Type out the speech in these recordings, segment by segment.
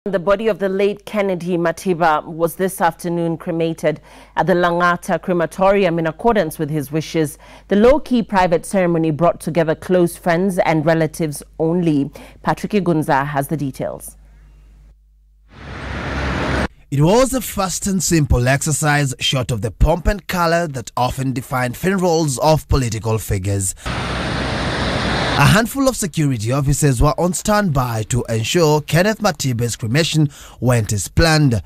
The body of the late Kenneth Matiba was this afternoon cremated at the Langata crematorium in accordance with his wishes. The low-key private ceremony brought together close friends and relatives only. Patrick Igunza has the details. It was a fast and simple exercise short of the pomp and color that often define funerals of political figures. A handful of security officers were on standby to ensure Kenneth Matiba's cremation went as planned.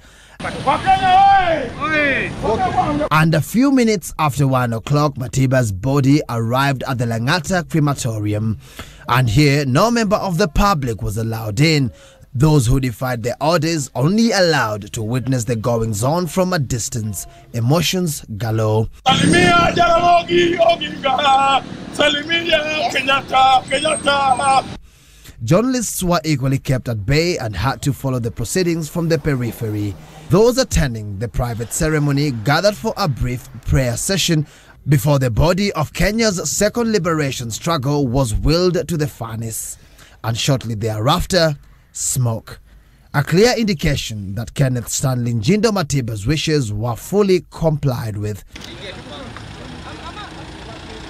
And a few minutes after 1 o'clock, Matiba's body arrived at the Langata crematorium. And here, no member of the public was allowed in. Those who defied the orders only allowed to witness the goings-on from a distance. Emotions galore. Journalists were equally kept at bay and had to follow the proceedings from the periphery. Those attending the private ceremony gathered for a brief prayer session before the body of Kenya's second liberation struggle was wheeled to the furnace. And shortly thereafter, smoke. A clear indication that Kenneth Stanley Njindo Matiba's wishes were fully complied with.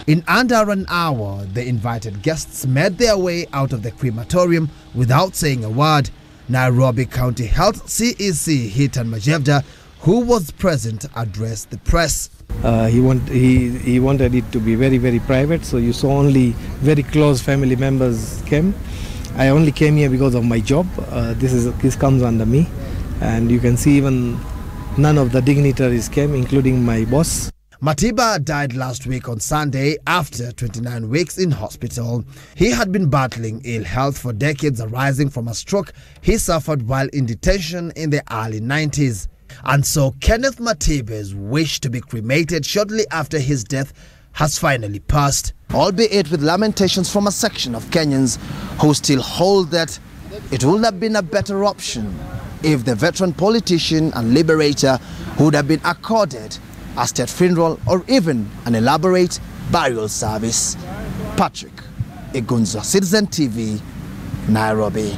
In under an hour, the invited guests made their way out of the crematorium without saying a word. Nairobi County Health CEC Hitan Majevda, who was present, addressed the press. He wanted it to be very, very private, so you saw only very close family members came. I only came here because of my job. This comes under me, and you can see even none of the dignitaries came, including my boss. Matiba died last week on Sunday after 29 weeks in hospital. He had been battling ill health for decades arising from a stroke he suffered while in detention in the early 90s. And so Kenneth Matiba's wish to be cremated shortly after his death has finally passed, albeit with lamentations from a section of Kenyans who still hold that it would have been a better option if the veteran politician and liberator would have been accorded a state funeral or even an elaborate burial service. Patrick Igunza, Citizen TV, Nairobi.